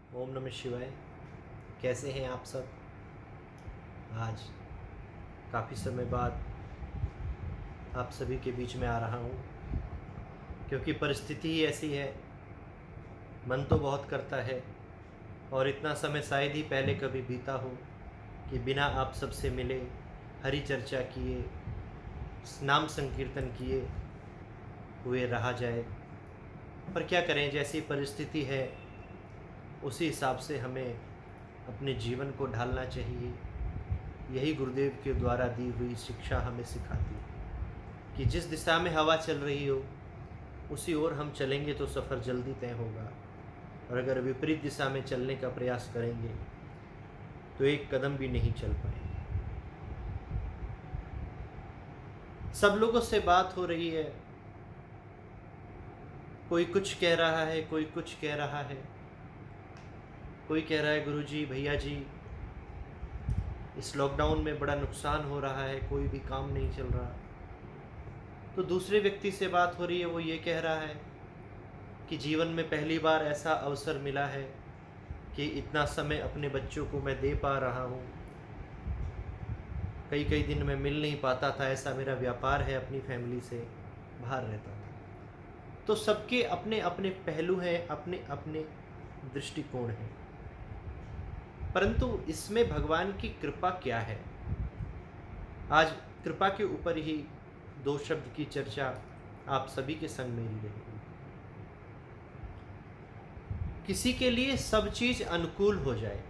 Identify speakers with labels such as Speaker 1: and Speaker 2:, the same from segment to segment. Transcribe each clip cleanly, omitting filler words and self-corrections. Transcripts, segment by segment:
Speaker 1: ओम नमः शिवाय। कैसे हैं आप सब? आज काफ़ी समय बाद आप सभी के बीच में आ रहा हूँ, क्योंकि परिस्थिति ही ऐसी है। मन तो बहुत करता है और इतना समय शायद ही पहले कभी बीता हो कि बिना आप सबसे मिले, हरि चर्चा किए, नाम संकीर्तन किए हुए रहा जाए। पर क्या करें, जैसी परिस्थिति है उसी हिसाब से हमें अपने जीवन को ढालना चाहिए। यही गुरुदेव के द्वारा दी हुई शिक्षा हमें सिखाती है कि जिस दिशा में हवा चल रही हो उसी ओर हम चलेंगे तो सफ़र जल्दी तय होगा, और अगर विपरीत दिशा में चलने का प्रयास करेंगे तो एक कदम भी नहीं चल पाएंगे। सब लोगों से बात हो रही है, कोई कुछ कह रहा है, कोई कुछ कह रहा है। कोई कह रहा है गुरुजी, भैया जी, इस लॉकडाउन में बड़ा नुकसान हो रहा है, कोई भी काम नहीं चल रहा। तो दूसरे व्यक्ति से बात हो रही है, वो ये कह रहा है कि जीवन में पहली बार ऐसा अवसर मिला है कि इतना समय अपने बच्चों को मैं दे पा रहा हूँ। कई कई दिन मैं मिल नहीं पाता था, ऐसा मेरा व्यापार है, अपनी फैमिली से बाहर रहता था। तो सबके अपने अपने पहलू हैं, अपने अपने दृष्टिकोण हैं, परंतु इसमें भगवान की कृपा क्या है? आज कृपा के ऊपर ही दो शब्द की चर्चा आप सभी के संग मेरी रहेगी। किसी के लिए सब चीज़ अनुकूल हो जाए,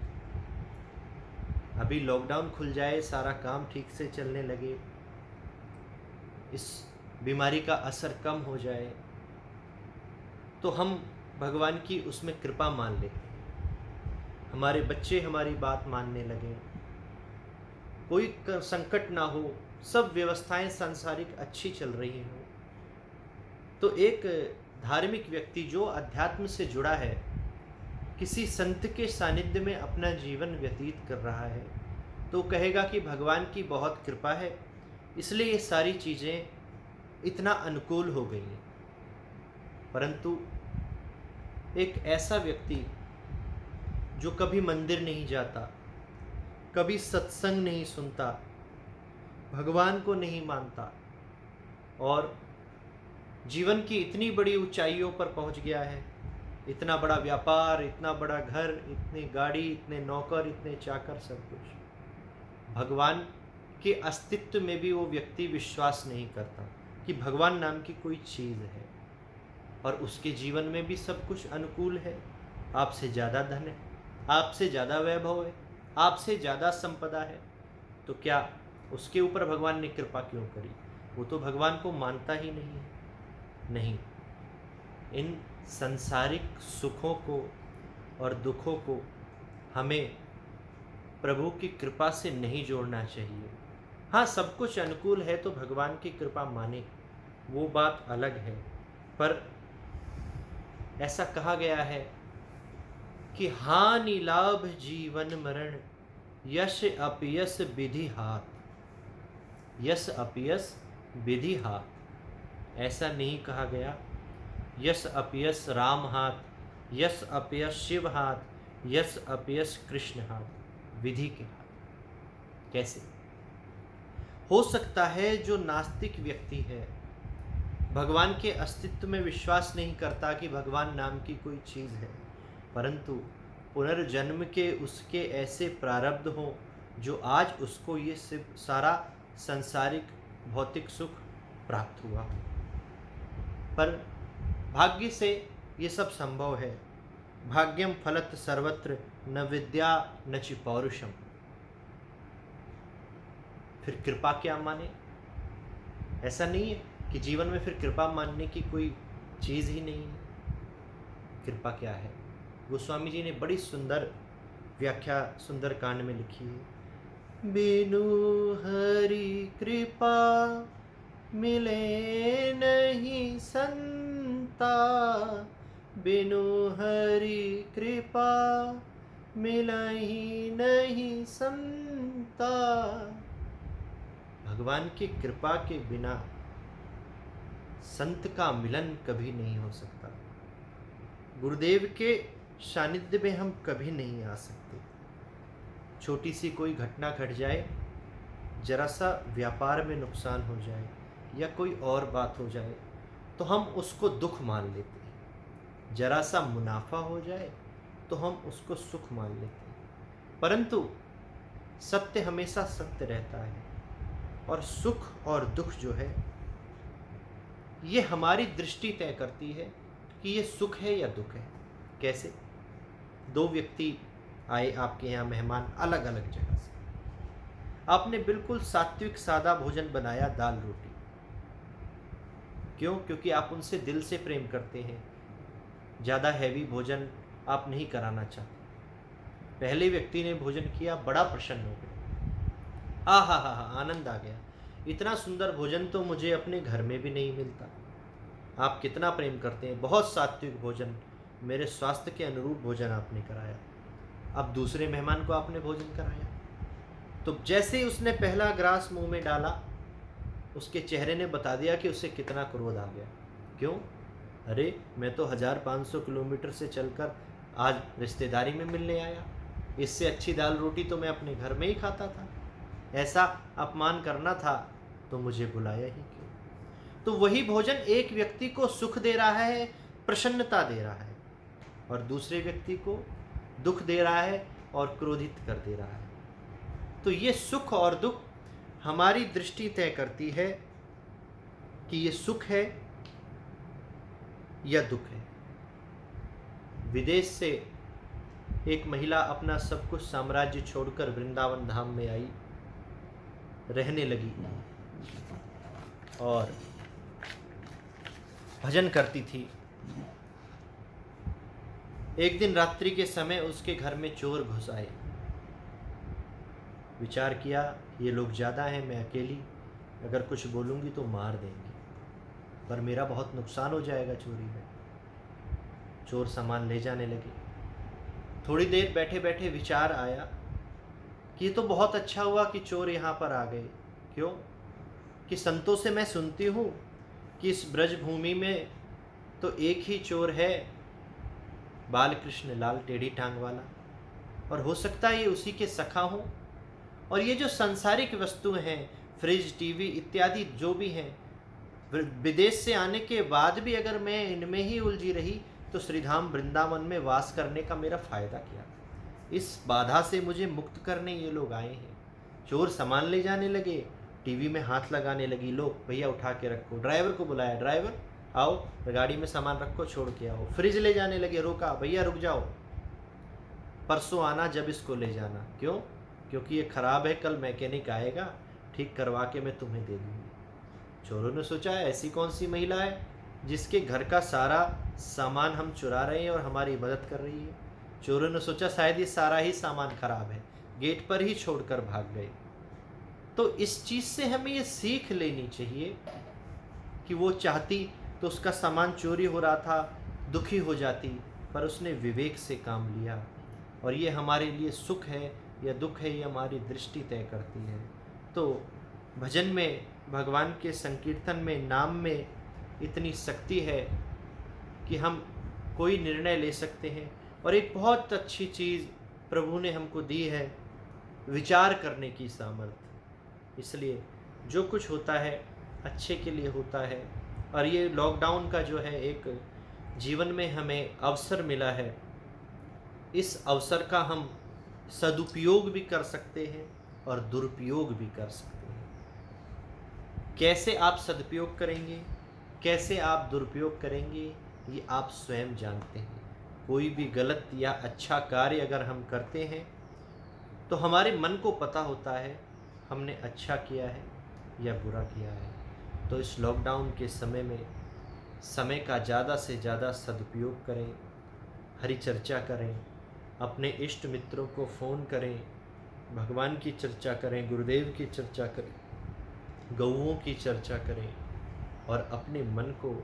Speaker 1: अभी लॉकडाउन खुल जाए, सारा काम ठीक से चलने लगे, इस बीमारी का असर कम हो जाए, तो हम भगवान की उसमें कृपा मान लेते हैं। हमारे बच्चे हमारी बात मानने लगें, कोई संकट ना हो, सब व्यवस्थाएं सांसारिक अच्छी चल रही हों, तो एक धार्मिक व्यक्ति जो अध्यात्म से जुड़ा है, किसी संत के सानिध्य में अपना जीवन व्यतीत कर रहा है, तो कहेगा कि भगवान की बहुत कृपा है, इसलिए ये सारी चीज़ें इतना अनुकूल हो गई हैं। परंतु एक ऐसा व्यक्ति जो कभी मंदिर नहीं जाता, कभी सत्संग नहीं सुनता, भगवान को नहीं मानता, और जीवन की इतनी बड़ी ऊंचाइयों पर पहुंच गया है, इतना बड़ा व्यापार, इतना बड़ा घर, इतनी गाड़ी, इतने नौकर, इतने चाकर, सब कुछ, भगवान के अस्तित्व में भी वो व्यक्ति विश्वास नहीं करता कि भगवान नाम की कोई चीज़ है, और उसके जीवन में भी सब कुछ अनुकूल है। आपसे ज़्यादा धन है, आपसे ज़्यादा वैभव है, आपसे ज़्यादा संपदा है, तो क्या उसके ऊपर भगवान ने कृपा क्यों करी? वो तो भगवान को मानता ही नहीं है। नहीं, इन संसारिक सुखों को और दुखों को हमें प्रभु की कृपा से नहीं जोड़ना चाहिए। हाँ, सब कुछ अनुकूल है तो भगवान की कृपा माने, वो बात अलग है। पर ऐसा कहा गया है कि हानि लाभ जीवन मरण, यश अपयस विधि हाथ, यश अपयस विधि हाथ। ऐसा नहीं कहा गया यश अपयस राम हाथ, यश अपयस शिव हाथ, यश अपयस कृष्ण हाथ, विधि के हाथ। कैसे हो सकता है? जो नास्तिक व्यक्ति है, भगवान के अस्तित्व में विश्वास नहीं करता कि भगवान नाम की कोई चीज़ है, परंतु पुनर्जन्म के उसके ऐसे प्रारब्ध हों जो आज उसको ये सारा संसारिक भौतिक सुख प्राप्त हुआ, पर भाग्य से ये सब संभव है। भाग्यम फलत सर्वत्र, न विद्या न च पौरुषम। फिर कृपा क्या माने? ऐसा नहीं है कि जीवन में फिर कृपा मानने की कोई चीज़ ही नहीं है। कृपा क्या है? गोस्वामी जी ने बड़ी सुंदर व्याख्या सुंदर कांड में लिखी है। बिनु हरि कृपा मिले नहीं संता, बिनु हरि कृपा मिलहि नहीं संता। भगवान की कृपा के बिना संत का मिलन कभी नहीं हो सकता। गुरुदेव के सानिध्य में हम कभी नहीं आ सकते। छोटी सी कोई घटना घट जाए, जरा सा व्यापार में नुकसान हो जाए या कोई और बात हो जाए तो हम उसको दुख मान लेते हैं। जरा सा मुनाफा हो जाए तो हम उसको सुख मान लेते हैं। परंतु सत्य हमेशा सत्य रहता है, और सुख और दुख जो है ये हमारी दृष्टि तय करती है कि ये सुख है या दुख है। कैसे? दो व्यक्ति आए आपके यहाँ मेहमान, अलग अलग जगह से। आपने बिल्कुल सात्विक सादा भोजन बनाया, दाल रोटी। क्यों? क्योंकि आप उनसे दिल से प्रेम करते हैं। ज़्यादा हैवी भोजन आप नहीं कराना चाहते। पहले व्यक्ति ने भोजन किया, बड़ा प्रसन्न हो गया, हा, आनंद आ गया। इतना सुंदर भोजन तो मुझे अपने घर में भी नहीं मिलता। आप कितना प्रेम करते हैं, बहुत सात्विक भोजन, मेरे स्वास्थ्य के अनुरूप भोजन आपने कराया। अब दूसरे मेहमान को आपने भोजन कराया, तो जैसे ही उसने पहला ग्रास मुंह में डाला, उसके चेहरे ने बता दिया कि उसे कितना क्रोध आ गया। क्यों? अरे मैं तो 1500 किलोमीटर से चलकर आज रिश्तेदारी में मिलने आया, इससे अच्छी दाल रोटी तो मैं अपने घर में ही खाता था। ऐसा अपमान करना था तो मुझे बुलाया ही क्यों? तो वही भोजन एक व्यक्ति को सुख दे रहा है, प्रसन्नता दे रहा है, और दूसरे व्यक्ति को दुख दे रहा है और क्रोधित कर दे रहा है। तो ये सुख और दुख हमारी दृष्टि तय करती है कि ये सुख है या दुख है। विदेश से एक महिला अपना सब कुछ साम्राज्य छोड़कर वृंदावन धाम में आई, रहने लगी और भजन करती थी। एक दिन रात्रि के समय उसके घर में चोर घुस आए। विचार किया, ये लोग ज़्यादा हैं, मैं अकेली अगर कुछ बोलूँगी तो मार देंगे, पर मेरा बहुत नुकसान हो जाएगा चोरी में। चोर सामान ले जाने लगे। थोड़ी देर बैठे बैठे विचार आया कि ये तो बहुत अच्छा हुआ कि चोर यहाँ पर आ गए। क्यों? कि संतों से मैं सुनती हूँ कि इस ब्रज भूमि में तो एक ही चोर है, बालकृष्ण लाल टेढ़ी टांग वाला, और हो सकता है ये उसी के सखा हों। और ये जो सांसारिक वस्तुएं हैं, फ्रिज, टीवी इत्यादि जो भी हैं, विदेश से आने के बाद भी अगर मैं इनमें ही उलझी रही तो श्रीधाम वृंदावन में वास करने का मेरा फ़ायदा क्या? इस बाधा से मुझे मुक्त करने ये लोग आए हैं। चोर सामान ले जाने लगे, टीवी में हाथ लगाने लगी, लो भैया उठा के रखो। ड्राइवर को बुलाया, ड्राइवर आओ गाड़ी में सामान रखो, छोड़ के आओ। फ्रिज ले जाने लगे, रोका, भैया रुक जाओ, परसों आना जब इसको ले जाना। क्यों? क्योंकि ये ख़राब है, कल मैकेनिक आएगा, ठीक करवा के मैं तुम्हें दे दूँगी। चोरों ने सोचा ऐसी कौन सी महिला है जिसके घर का सारा सामान हम चुरा रहे हैं और हमारी मदद कर रही है। चोरों ने सोचा शायद ये सारा ही सामान खराब है, गेट पर ही छोड़कर भाग गए। तो इस चीज़ से हमें ये सीख लेनी चाहिए कि वो चाहती तो उसका सामान चोरी हो रहा था, दुखी हो जाती, पर उसने विवेक से काम लिया। और ये हमारे लिए सुख है या दुख है, ये हमारी दृष्टि तय करती है। तो भजन में, भगवान के संकीर्तन में, नाम में इतनी शक्ति है कि हम कोई निर्णय ले सकते हैं। और एक बहुत अच्छी चीज़ प्रभु ने हमको दी है, विचार करने की सामर्थ्य। इसलिए जो कुछ होता है अच्छे के लिए होता है। और ये लॉकडाउन का जो है एक जीवन में हमें अवसर मिला है, इस अवसर का हम सदुपयोग भी कर सकते हैं और दुरुपयोग भी कर सकते हैं। कैसे आप सदुपयोग करेंगे, कैसे आप दुरुपयोग करेंगे, ये आप स्वयं जानते हैं। कोई भी गलत या अच्छा कार्य अगर हम करते हैं तो हमारे मन को पता होता है हमने अच्छा किया है या बुरा किया है। तो इस लॉकडाउन के समय में समय का ज़्यादा से ज़्यादा सदुपयोग करें, हरि चर्चा करें, अपने इष्ट मित्रों को फ़ोन करें, भगवान की चर्चा करें, गुरुदेव की चर्चा करें, गौओं की चर्चा करें, और अपने मन को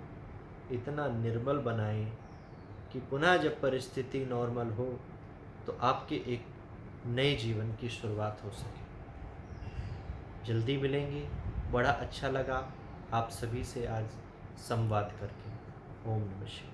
Speaker 1: इतना निर्मल बनाएं कि पुनः जब परिस्थिति नॉर्मल हो तो आपके एक नए जीवन की शुरुआत हो सके। जल्दी मिलेंगे। बड़ा अच्छा लगा आप सभी से आज संवाद करके। ओम नमः शिवाय।